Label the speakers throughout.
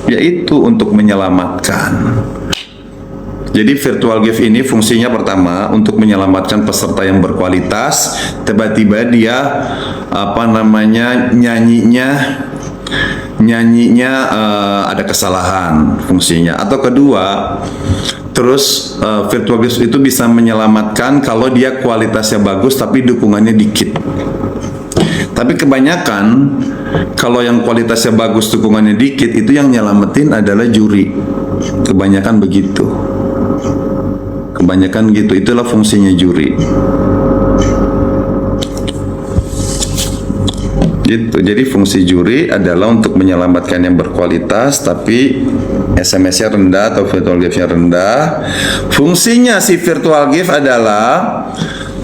Speaker 1: yaitu untuk menyelamatkan. Jadi virtual gift ini fungsinya pertama untuk menyelamatkan peserta yang berkualitas. Tiba-tiba dia nyanyinya ada kesalahan fungsinya. Atau kedua, terus virtual gift itu bisa menyelamatkan kalau dia kualitasnya bagus tapi dukungannya dikit. Tapi kebanyakan kalau yang kualitasnya bagus dukungannya dikit itu yang nyelamatin adalah juri. Kebanyakan begitu. Kebanyakan gitu, itulah fungsinya juri. Gitu. Jadi fungsi juri adalah untuk menyelamatkan yang berkualitas tapi SMS-nya rendah atau virtual gift-nya rendah. Fungsinya si virtual gift adalah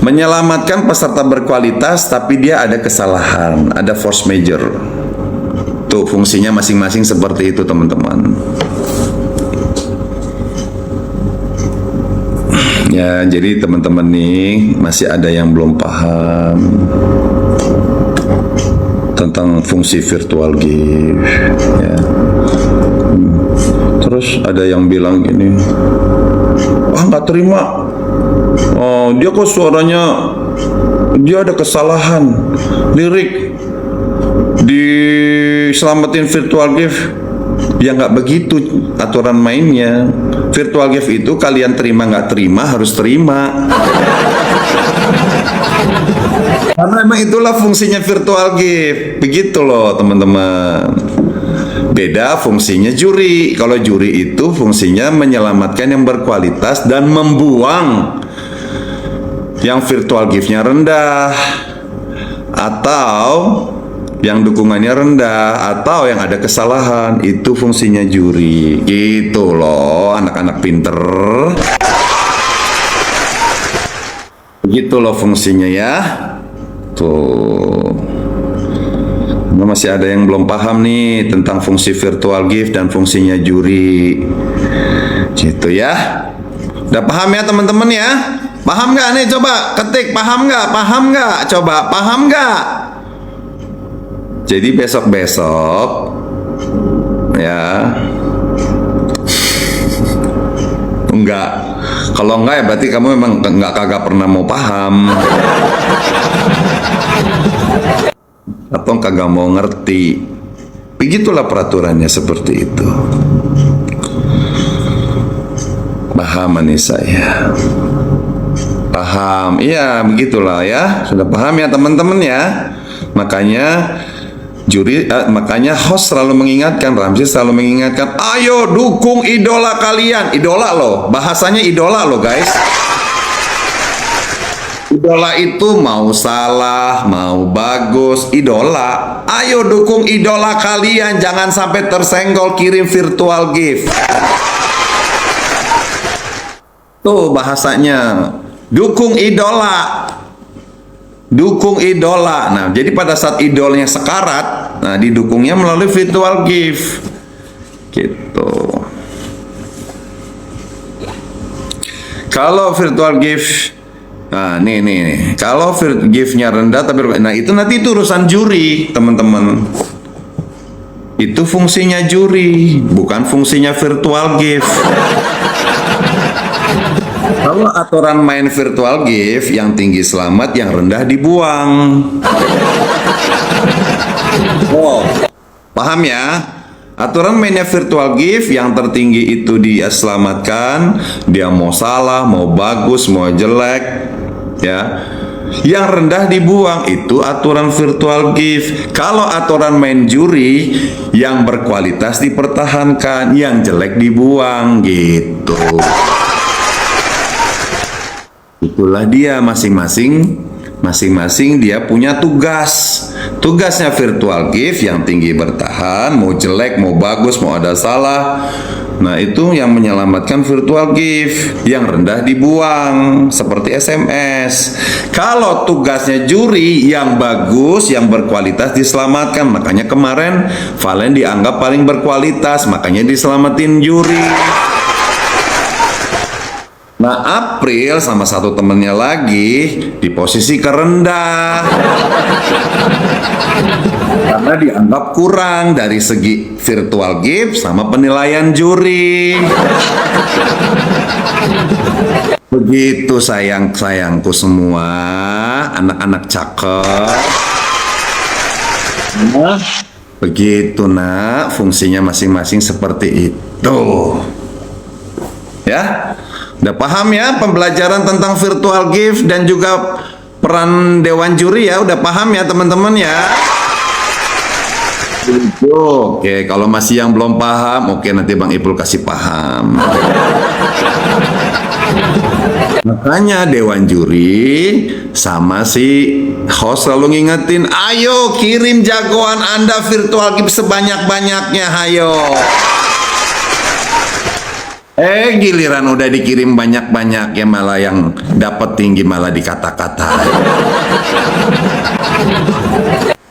Speaker 1: menyelamatkan peserta berkualitas tapi dia ada kesalahan, ada force major. Tuh fungsinya masing-masing seperti itu teman-teman. Ya, jadi teman-teman nih masih ada yang belum paham tentang fungsi virtual gift ya. Terus ada yang bilang gini, nggak terima, dia kok suaranya dia ada kesalahan lirik diselamatin virtual gift. Ya nggak begitu aturan mainnya. Virtual gift itu kalian terima nggak terima harus terima. Karena emang itulah fungsinya virtual gift. Begitu loh teman-teman. Beda fungsinya juri. Kalau juri itu fungsinya menyelamatkan yang berkualitas dan membuang yang virtual gift-nya rendah atau yang dukungannya rendah atau yang ada kesalahan. Itu fungsinya juri. Gitu loh anak-anak pinter. Begitu loh fungsinya ya. Tuh. Masih ada yang belum paham nih tentang fungsi virtual gift dan fungsinya juri. Gitu ya. Udah paham ya teman-teman ya? Paham nggak nih? Coba ketik paham nggak? Paham nggak? Coba paham nggak? Jadi besok-besok ya enggak. Kalau enggak ya berarti kamu memang kagak pernah mau paham atau kagak mau ngerti. Begitulah peraturannya seperti itu. Paham nih saya. Paham. Iya, begitulah ya. Sudah paham ya teman-teman ya. Makanya host selalu mengingatkan, Ramzi selalu mengingatkan, ayo dukung idola kalian. Idola loh, bahasanya idola loh guys. Idola itu mau salah, mau bagus, idola. Ayo dukung idola kalian, jangan sampai tersenggol kirim virtual gift. Tuh bahasanya, dukung idola. Dukung idola. Nah, jadi pada saat idolnya sekarat, nah didukungnya melalui virtual gift. Gitu. Kalau virtual gift, nah nih. Kalau giftnya rendah tapi nah itu nanti itu urusan juri, teman-teman. Itu fungsinya juri, bukan fungsinya virtual gift. Kalau aturan main virtual gift, yang tinggi selamat, yang rendah dibuang. Oh, paham ya? Aturan mainnya virtual gift, yang tertinggi itu dia selamatkan, dia mau salah, mau bagus, mau jelek, ya. Yang rendah dibuang, itu aturan virtual gift. Kalau aturan main juri, yang berkualitas dipertahankan, yang jelek dibuang, gitu. Itulah dia masing-masing dia punya tugas. Tugasnya virtual gift yang tinggi bertahan, mau jelek, mau bagus, mau ada salah. Nah, itu yang menyelamatkan virtual gift. Yang rendah dibuang, seperti SMS. Kalau tugasnya juri, yang bagus, yang berkualitas diselamatkan. Makanya kemarin Valen dianggap paling berkualitas, makanya diselamatin juri. Nah, April sama satu temennya lagi di posisi kerendah. karena dianggap kurang dari segi virtual gift sama penilaian juri. Begitu sayangku semua, anak-anak cakep. Nah, begitu nak, fungsinya masing-masing seperti itu. Ya, udah paham ya pembelajaran tentang virtual gift dan juga peran dewan juri ya, udah paham ya teman-teman ya. Oke, kalau masih yang belum paham, oke nanti Bang Ipul kasih paham. Makanya dewan juri sama si host selalu ngingetin, ayo kirim jagoan Anda virtual gift sebanyak-banyaknya, ayo. Giliran udah dikirim banyak-banyak ya malah yang dapat tinggi malah dikata-kata.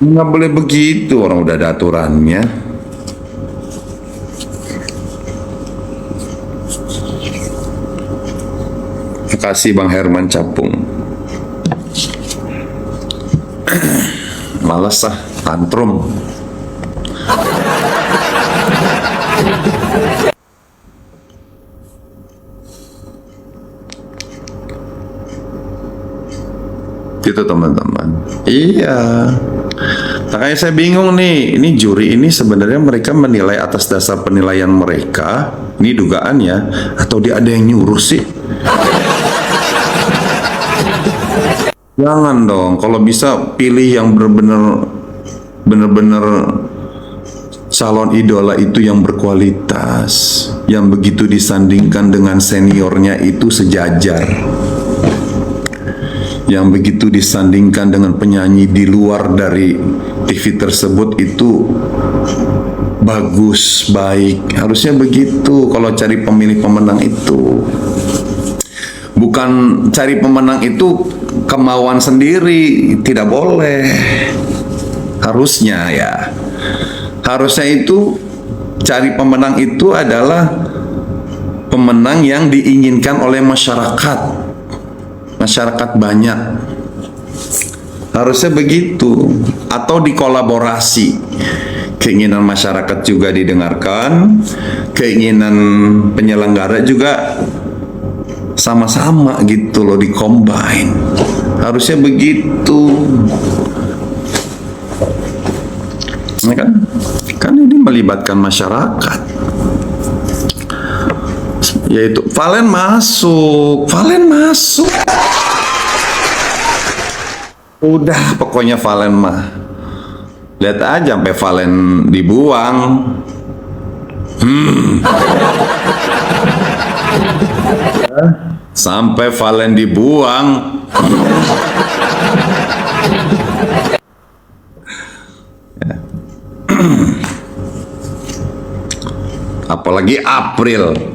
Speaker 1: Nggak boleh begitu, orang udah ada aturannya. Terima kasih Bang Herman Capung. Males ah, tantrum. Gitu teman-teman. Iya. Makanya saya bingung nih, ini juri ini sebenarnya mereka menilai atas dasar penilaian mereka, ini dugaannya, atau dia ada yang nyuruh sih? Jangan dong, kalau bisa pilih yang benar-benar calon idola itu yang berkualitas, yang begitu disandingkan dengan seniornya itu sejajar, yang begitu disandingkan dengan penyanyi di luar dari TV tersebut itu bagus, baik. Harusnya begitu kalau cari pemilih pemenang itu. Bukan cari pemenang itu kemauan sendiri, tidak boleh. Harusnya ya. Harusnya itu cari pemenang itu adalah pemenang yang diinginkan oleh masyarakat. Masyarakat banyak. Harusnya begitu, atau dikolaborasi. Keinginan masyarakat juga didengarkan, keinginan penyelenggara juga sama-sama gitu loh, di-combine. Harusnya begitu. Nah, kan ini melibatkan masyarakat. Yaitu Valen masuk. Udah pokoknya Valen mah. Lihat aja sampai Valen dibuang. Sampai Valen dibuang. Apalagi April.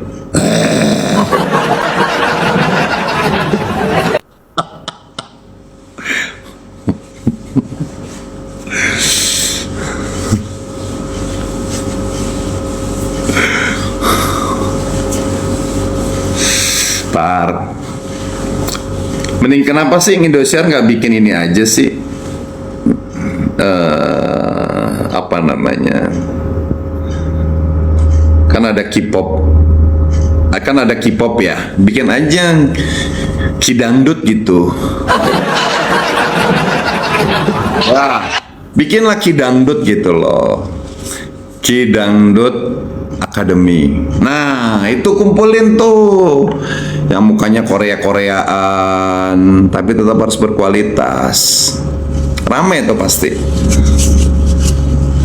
Speaker 1: Mending kenapa sih Indosiar nggak bikin ini aja sih? Apa namanya? Kan ada K-pop. Akan ada K-pop ya. Bikin aja Kidangdut gitu. Wah, bikinlah Kidangdut gitu loh. Kidangdut Academy. Nah, itu kumpulin tuh yang mukanya Korea-Koreaan, tapi tetap harus berkualitas. Rame tuh pasti.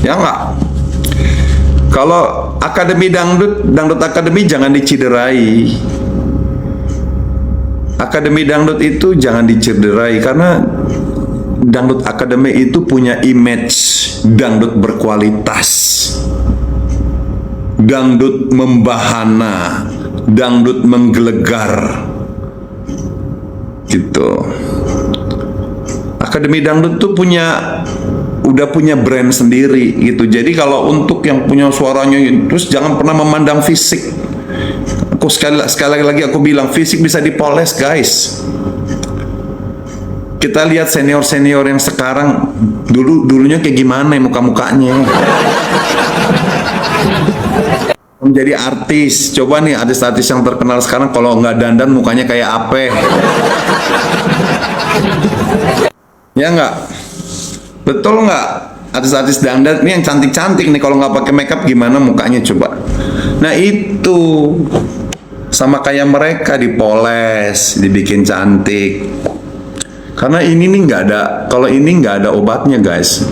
Speaker 1: Ya enggak? Kalau Akademi Dangdut Akademi jangan diciderai. Akademi Dangdut itu jangan diciderai karena Dangdut Akademi itu punya image dangdut berkualitas. Dangdut membahana, dangdut menggelegar, gitu. Akademi Dangdut tuh udah punya brand sendiri, gitu. Jadi kalau untuk yang punya suaranya, terus jangan pernah memandang fisik. Aku sekali lagi aku bilang fisik bisa dipoles, guys. Kita lihat senior-senior yang sekarang, dulunya kayak gimana ya muka-mukanya. Menjadi artis, coba nih artis-artis yang terkenal sekarang kalau nggak dandan mukanya kayak apa? Ya nggak? Betul nggak? Artis-artis dandan ini yang cantik-cantik nih, kalau nggak pakai makeup gimana mukanya coba? Nah itu sama kayak mereka, dipoles, dibikin cantik. Karena ini nih nggak ada, kalau ini nggak ada obatnya guys.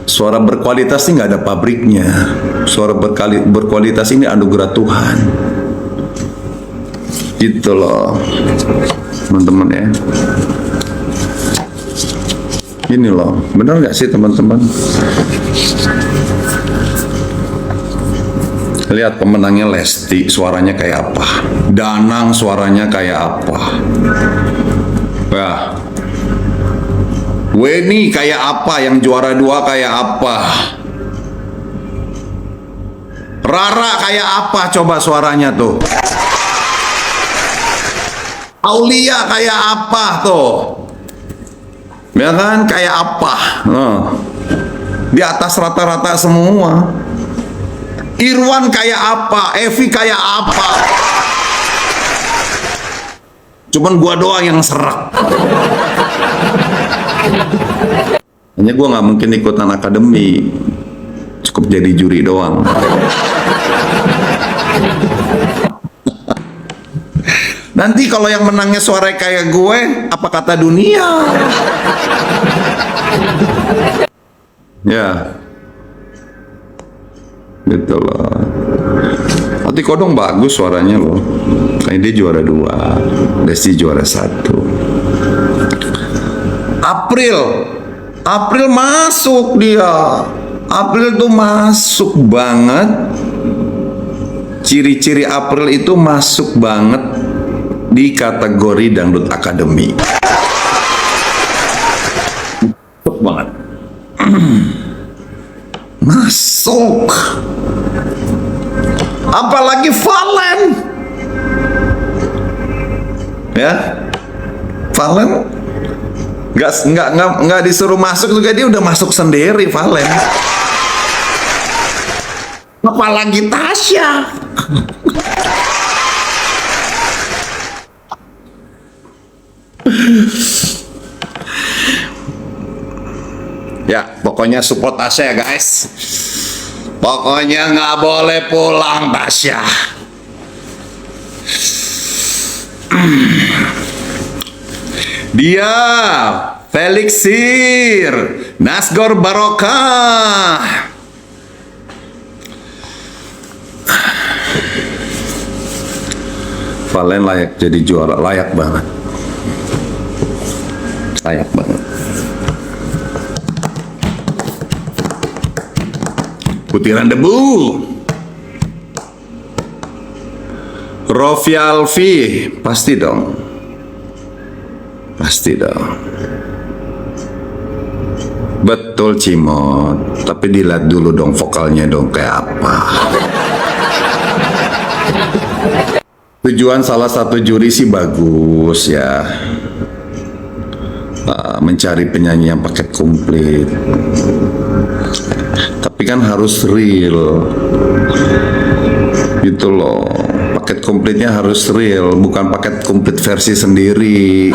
Speaker 1: Suara berkualitas ini nggak ada pabriknya. Suara berkualitas ini anugerah Tuhan. Gitu loh, teman-teman ya. Ini loh, benar nggak sih teman-teman? Lihat pemenangnya Lesti, suaranya kayak apa? Danang suaranya kayak apa? Wah, Weni kayak apa? Yang juara 2 kayak apa? Rara kayak apa? Coba suaranya tuh. Aulia kayak apa tuh? Ya kan, kayak apa? Di atas rata-rata semua. Irwan kayak apa? Evi kayak apa? Cuman gua doang yang serak. Hanya gua nggak mungkin ikutan akademi, cukup jadi juri doang. Nanti kalau yang menangnya suara kayak gue, apa kata dunia? Ya, gitu loh. Hati Kodong bagus suaranya loh. Kayak dia juara 2, Lesti juara 1. April masuk dia. April tuh masuk banget. Ciri-ciri April itu masuk banget di kategori Dangdut Akademi. Masuk banget. Masuk. Apalagi Valen. Ya. Valen nggak disuruh masuk juga dia udah masuk sendiri Valen. Apalagi Tasya. Ya, pokoknya support Tasya ya guys. Pokoknya nggak boleh pulang Tasya. Dia Felix Sir, Nasgor Barokah. Valen layak jadi juara, layak banget. Layak banget. Butiran debu. Rofi Alfi, pasti dong. Pasti dong. Betul Cimot, tapi dilihat dulu dong vokalnya dong kayak apa. Tujuan salah satu juri sih bagus ya, mencari penyanyi yang paket komplit. Tapi kan harus real, gitu loh. Paket komplitnya harus real, bukan paket komplit versi sendiri.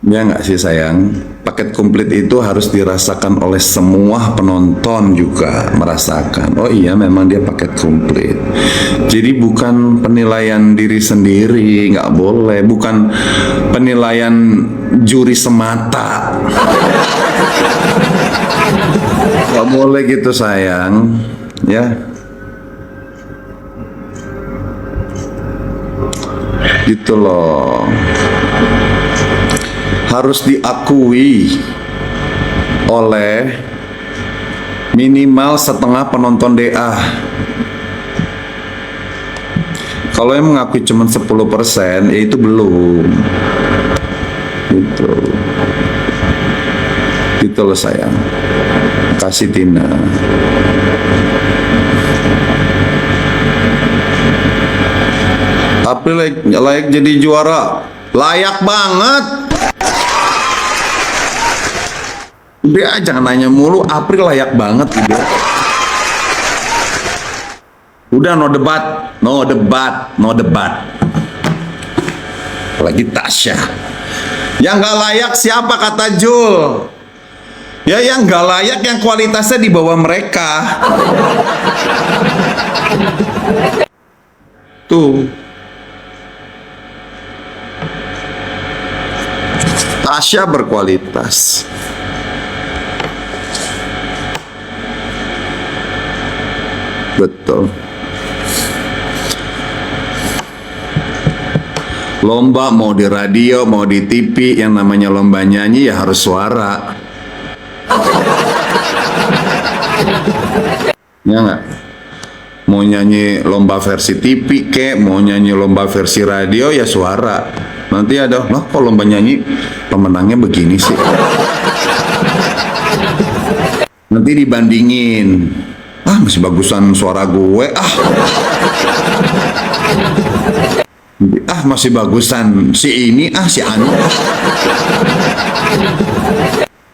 Speaker 1: Ya nggak sih sayang? Paket komplit itu harus dirasakan oleh semua penonton juga merasakan. Oh iya, memang dia paket komplit. Jadi bukan penilaian diri sendiri, nggak boleh. Bukan penilaian juri semata. Nggak boleh gitu sayang, ya. Gitu loh. Harus diakui oleh minimal setengah penonton DA. Kalau yang mengakui cuma 10%, ya itu belum. Gitu. Gitu loh sayang. Kasih Tina. April layak jadi juara. Layak banget. Udah jangan nanya mulu, April layak banget udah. Udah no debat, no debat, no debat. Lagi Tasya. Yang nggak layak siapa kata Jul? Ya yang nggak layak yang kualitasnya di bawah mereka. Tuh. Tasya berkualitas. Betul. Lomba mau di radio, mau di TV, yang namanya lomba nyanyi ya harus suara. Ya nggak? Mau nyanyi lomba versi TV kek, mau nyanyi lomba versi radio ya suara. Nanti ada, loh kok lomba nyanyi pemenangnya begini sih? Nanti dibandingin. Ah masih bagusan suara gue masih bagusan si ini si anu.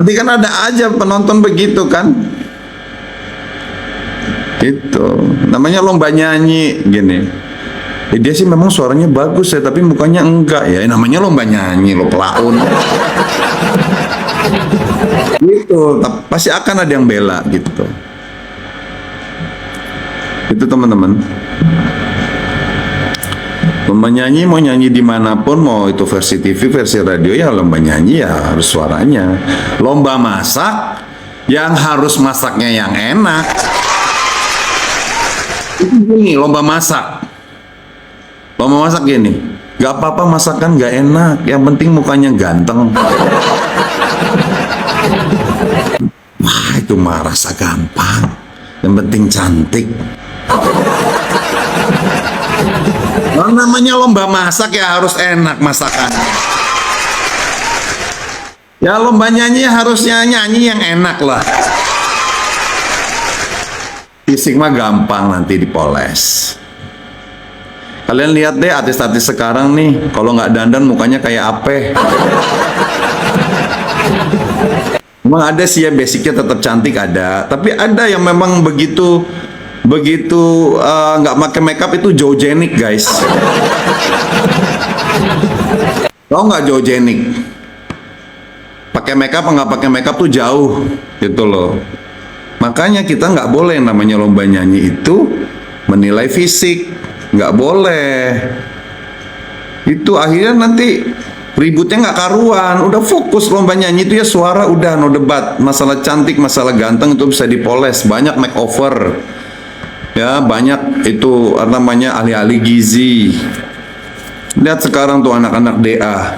Speaker 1: Nanti kan ada aja penonton begitu kan, itu namanya lomba nyanyi gini. Dia sih memang suaranya bagus ya, tapi mukanya enggak ya, namanya lomba nyanyi lo pelaun. Gitu, pasti akan ada yang bela gitu. Itu teman-teman. Lomba nyanyi mau nyanyi dimanapun, mau itu versi TV, versi radio ya lomba nyanyi ya harus suaranya. Lomba masak yang harus masaknya yang enak. Itu gini, lomba masak. Lomba masak gini, gak apa-apa masakan gak enak, yang penting mukanya ganteng. Wah itu mah rasa gampang, yang penting cantik. Nah, namanya lomba masak ya harus enak masakan. Ya lomba nyanyi harusnya nyanyi yang enak lah. Fisik mah gampang nanti dipoles. Kalian lihat deh artis-artis sekarang nih, kalau nggak dandan mukanya kayak apa? Memang ada sih ya basicnya tetap cantik ada, tapi ada yang memang begitu nggak pakai makeup itu Joe-genic guys. Tau nggak Joe-genic? Pakai makeup nggak pakai makeup tuh jauh gitu loh. Makanya kita nggak boleh namanya lomba nyanyi itu menilai fisik, nggak boleh. Itu akhirnya nanti ributnya nggak karuan. Udah fokus lomba nyanyi itu ya suara udah no debat. Masalah cantik, masalah ganteng itu bisa dipoles. Banyak makeover. Ya banyak itu namanya ahli-ahli gizi. Lihat sekarang tuh anak-anak DA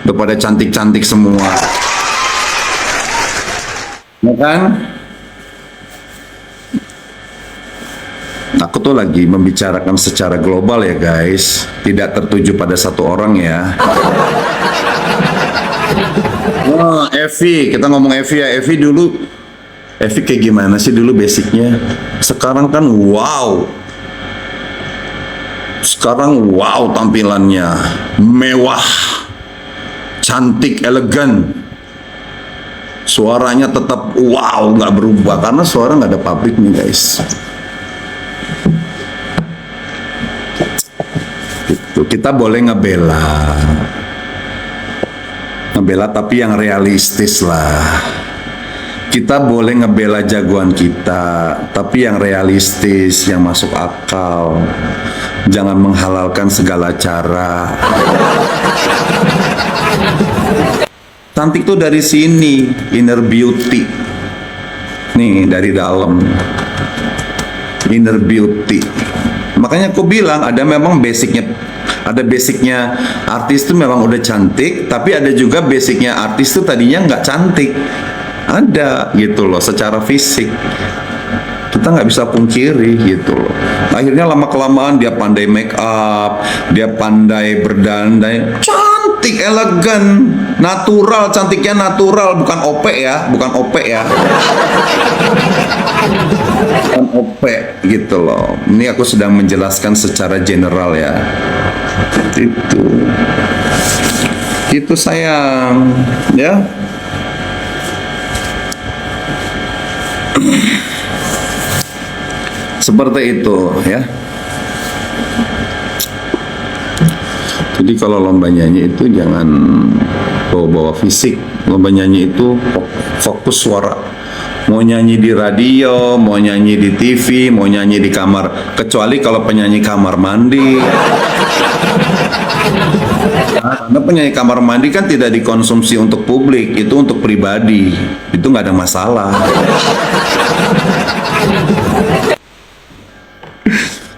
Speaker 1: udah pada cantik-cantik semua, ya kan? Aku tuh lagi membicarakan secara global ya guys, tidak tertuju pada satu orang ya. Wah, Evi, kita ngomong Evi ya. Evi kayak gimana sih dulu basicnya? Sekarang kan wow. Sekarang wow tampilannya. Mewah. Cantik, elegan. Suaranya tetap wow, nggak berubah. Karena suara nggak ada pabriknya guys. Itu kita boleh ngebela tapi yang realistis lah. Kita boleh ngebela jagoan kita, tapi yang realistis, yang masuk akal. Jangan menghalalkan segala cara. Cantik tuh dari sini, inner beauty. Nih, dari dalam. Inner beauty. Makanya aku bilang ada memang basicnya. Ada basicnya artis tuh memang udah cantik, tapi ada juga basicnya artis tuh tadinya nggak cantik. Ada gitu loh secara fisik, kita nggak bisa pungkiri gitu loh. Akhirnya lama kelamaan dia pandai make up, dia pandai berdandai, cantik, elegan, natural, cantiknya natural, bukan OP ya, bukan OP ya. OP gitu loh. Ini aku sedang menjelaskan secara general ya. Itu sayang ya. Seperti itu ya. Jadi kalau lomba nyanyi itu jangan bawa-bawa fisik. Lomba nyanyi itu fokus suara. Mau nyanyi di radio, mau nyanyi di TV, mau nyanyi di kamar. Kecuali kalau penyanyi kamar mandi. Karena penyanyi kamar mandi kan tidak dikonsumsi untuk publik, itu untuk pribadi. Itu nggak ada masalah.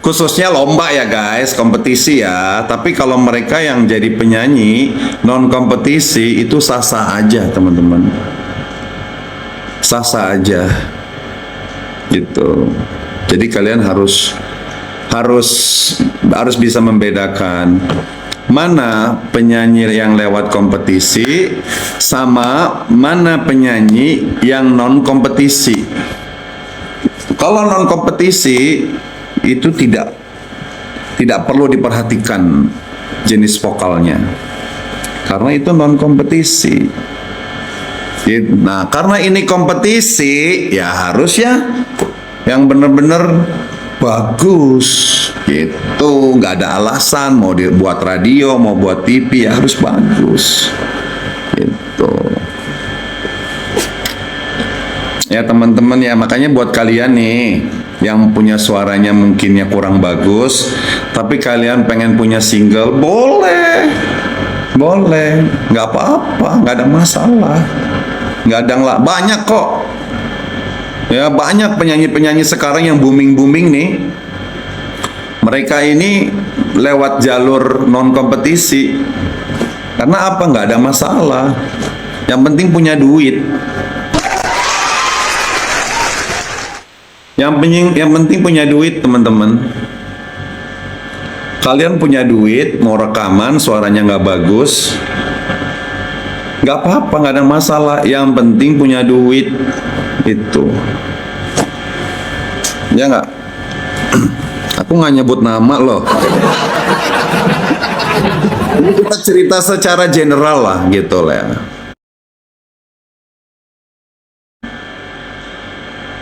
Speaker 1: Khususnya lomba ya guys, kompetisi ya. Tapi kalau mereka yang jadi penyanyi non kompetisi itu sah-sah aja teman-teman. Sah-sah aja gitu. Jadi kalian harus bisa membedakan mana penyanyi yang lewat kompetisi sama mana penyanyi yang non kompetisi. Kalau non kompetisi itu tidak perlu diperhatikan jenis vokalnya karena itu non kompetisi. Nah, karena ini kompetisi ya harus ya yang benar-benar bagus gitu, nggak ada alasan mau dibuat radio mau buat TV ya harus bagus gitu ya teman-teman ya. Makanya buat kalian nih yang punya suaranya mungkinnya kurang bagus tapi kalian pengen punya single, boleh, nggak apa-apa, nggak ada masalah, nggak ada banyak kok ya. Banyak penyanyi-penyanyi sekarang yang booming nih, mereka ini lewat jalur non kompetisi karena apa? Nggak ada masalah, yang penting punya duit. Yang penting punya duit teman-teman. Kalian punya duit, mau rekaman suaranya nggak bagus, nggak apa-apa, nggak ada masalah. Yang penting punya duit itu. Ya nggak? Aku nggak nyebut nama loh. Ini kita cerita secara general lah gitu lah ya.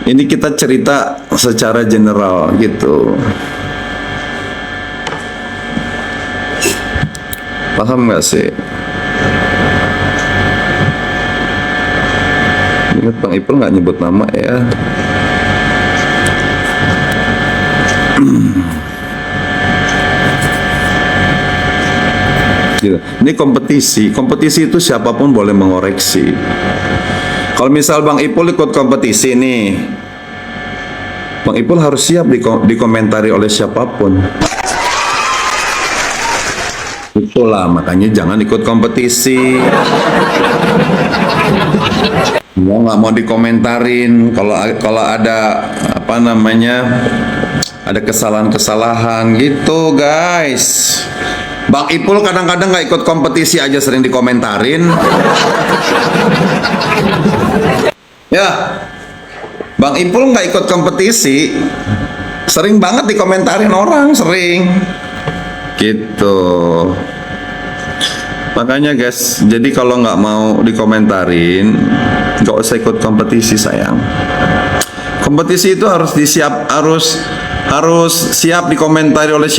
Speaker 1: Ini kita cerita secara general gitu. Paham nggak sih? Ingat Bang Ipul nggak nyebut nama ya. Gitu. Ini kompetisi itu siapapun boleh mengoreksi. Kalau misal Bang Ipul ikut kompetisi nih, Bang Ipul harus siap dikomentari oleh siapapun. Itulah makanya jangan ikut kompetisi. Nggak mau dikomentarin kalau ada apa namanya, ada kesalahan-kesalahan gitu guys. Bang Ipul kadang-kadang nggak ikut kompetisi aja sering dikomentarin. Ya, Bang Ipul nggak ikut kompetisi, sering banget dikomentarin orang, sering. Gitu. Makanya guys, jadi kalau nggak mau dikomentarin, nggak usah ikut kompetisi sayang. Kompetisi itu harus siap dikomentari oleh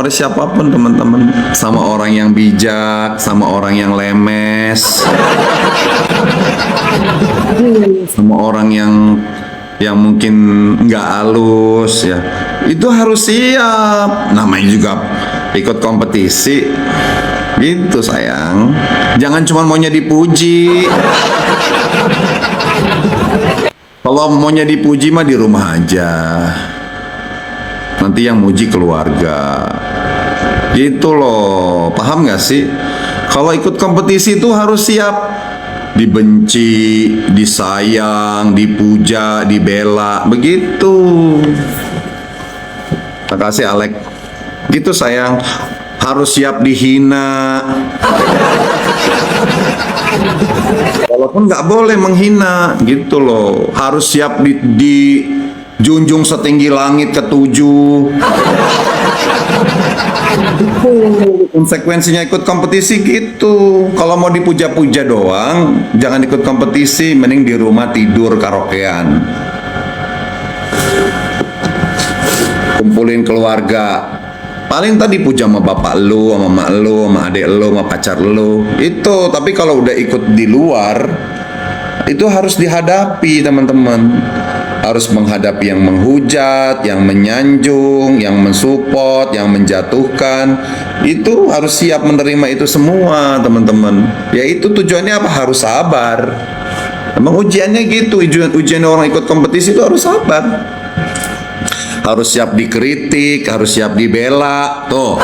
Speaker 1: siapapun teman-teman. Sama orang yang bijak, sama orang yang lemes, sama orang yang mungkin nggak halus ya. Itu harus siap. Namanya juga ikut kompetisi. Gitu sayang. Jangan cuma maunya dipuji. Kalau maunya dipuji mah di rumah aja. Nanti yang muji keluarga. Gitu loh. Paham gak sih? Kalau ikut kompetisi itu harus siap dibenci, disayang, dipuja, dibela. Begitu. Makasih Alek. Gitu sayang. Harus siap dihina. Kalau Walaupun nggak boleh menghina gitu loh. Harus siap dijunjung setinggi langit ketujuh. Itu konsekuensinya ikut kompetisi gitu. Kalau mau dipuja-puja doang, jangan ikut kompetisi, mending di rumah tidur karaokean. Kumpulin keluarga. Paling tadi puja sama bapak lu, sama mak lu, sama adik lu, sama pacar lu. Itu, tapi kalau udah ikut di luar, itu harus dihadapi, teman-teman. Harus menghadapi yang menghujat, yang menyanjung, yang mensupport, yang menjatuhkan. Itu harus siap menerima itu semua, teman-teman. Ya itu tujuannya apa? Harus sabar. Emang ujiannya gitu, ujian orang ikut kompetisi itu harus sabar. Harus siap dikritik, harus siap dibela. Tuh.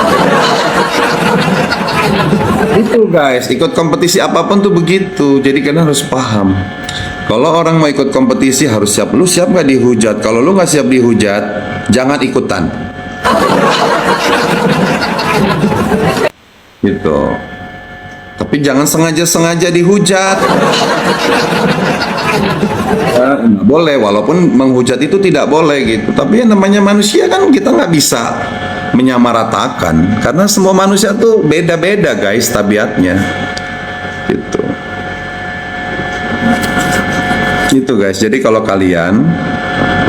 Speaker 1: Itu guys, ikut kompetisi apapun tuh begitu. Jadi kalian harus paham. Kalau orang mau ikut kompetisi harus siap. Lu siap nggak dihujat? Kalau lu nggak siap dihujat, jangan ikutan. Gitu. Tapi jangan sengaja-sengaja dihujat. Ya, nggak boleh, walaupun menghujat itu tidak boleh gitu. Tapi yang namanya manusia kan kita nggak bisa menyamaratakan, karena semua manusia tuh beda-beda guys tabiatnya. Gitu. Itu guys. Jadi kalau kalian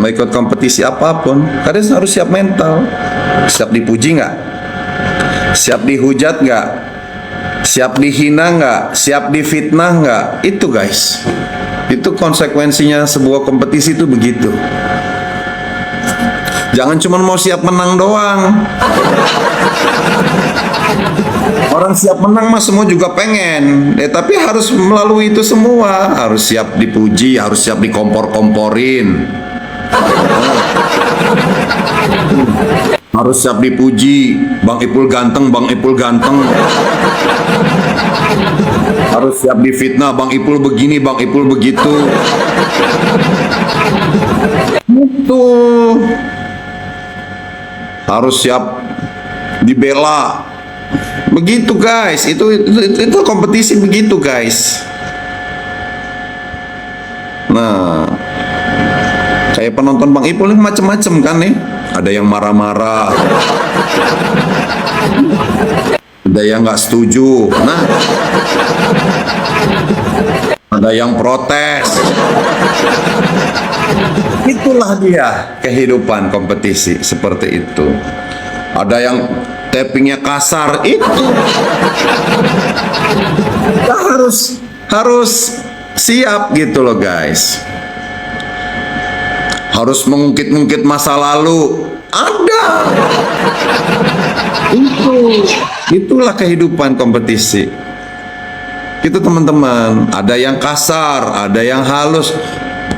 Speaker 1: mau ikut kompetisi apapun, kalian harus siap mental. Siap dipuji nggak? Siap dihujat nggak? Siap dihina nggak? Siap difitnah nggak? Itu guys. Itu konsekuensinya sebuah kompetisi itu begitu. Jangan cuma mau siap menang doang. Orang siap menang mah semua juga pengen. Tapi harus melalui itu semua. Harus siap dipuji, harus siap dikompor-komporin. Harus siap dipuji. Bang Ipul ganteng, Bang Ipul ganteng. Harus siap difitnah, Bang Ipul begini, Bang Ipul begitu. Itu harus siap dibela. Begitu guys, itu kompetisi begitu guys. Nah, kayak penonton Bang Ipul ini macam-macam kan nih. Ada yang marah-marah, ada yang nggak setuju. Nah, ada yang protes. Itulah dia kehidupan kompetisi seperti itu. Ada yang tappingnya kasar itu. Kita harus siap gitu loh guys. Harus mengungkit-ungkit masa lalu. Ada. Itulah kehidupan kompetisi. Itu teman-teman. Ada yang kasar, ada yang halus.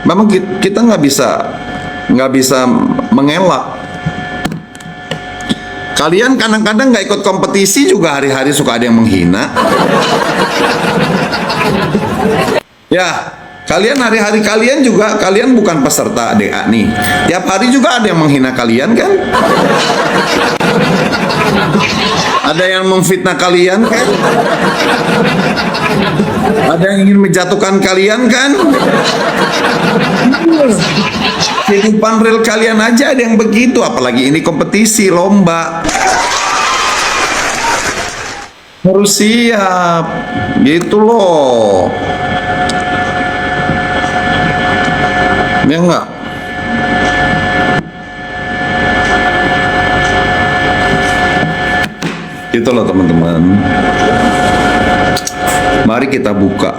Speaker 1: Memang kita nggak bisa mengelak. Kalian kadang-kadang nggak ikut kompetisi juga hari-hari suka ada yang menghina. Ya, kalian hari-hari kalian juga, kalian bukan peserta DA nih. Tiap hari juga ada yang menghina kalian kan? Ada yang memfitnah kalian kan? Ada yang ingin menjatuhkan kalian kan? Kehidupan real kalian aja ada yang begitu, apalagi ini kompetisi, lomba. Harus siap, gitu loh. Ya enggak? Itu loh teman-teman. Mari kita buka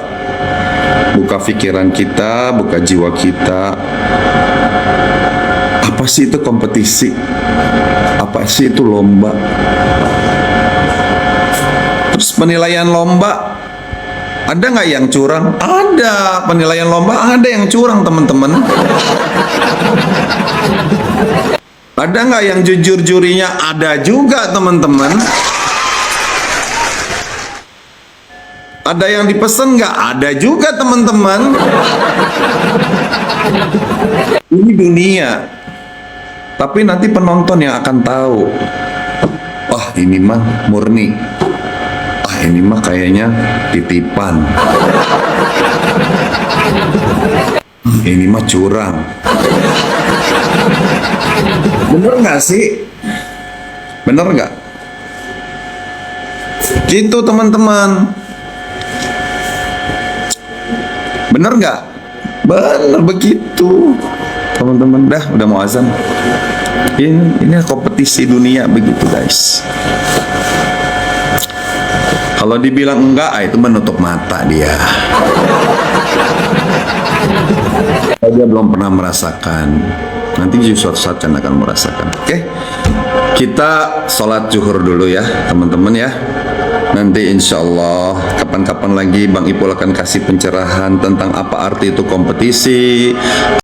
Speaker 1: pikiran kita, buka jiwa kita. Apa sih itu kompetisi? Apa sih itu lomba? Terus penilaian lomba, ada nggak yang curang? Ada. Penilaian lomba ada yang curang teman-teman. Ada nggak yang jujur jurinya? Ada juga teman-teman. Ada yang dipesan nggak? Ada juga teman-teman. Ini dunia. Tapi nanti penonton yang akan tahu. Wah ini mah murni. Ah ini mah kayaknya titipan. Ini mah curang. Bener nggak sih? Bener nggak? Gitu teman-teman. Bener nggak? Bener begitu teman-teman. Udah mau azan. Ini kompetisi dunia begitu guys. Kalau dibilang enggak, itu menutup mata dia. Dia belum pernah merasakan. Nanti suatu saat akan merasakan. Oke, kita sholat zuhur dulu ya teman-teman ya. Nanti insya Allah kapan-kapan lagi Bang Ipul akan kasih pencerahan tentang apa arti itu kompetisi,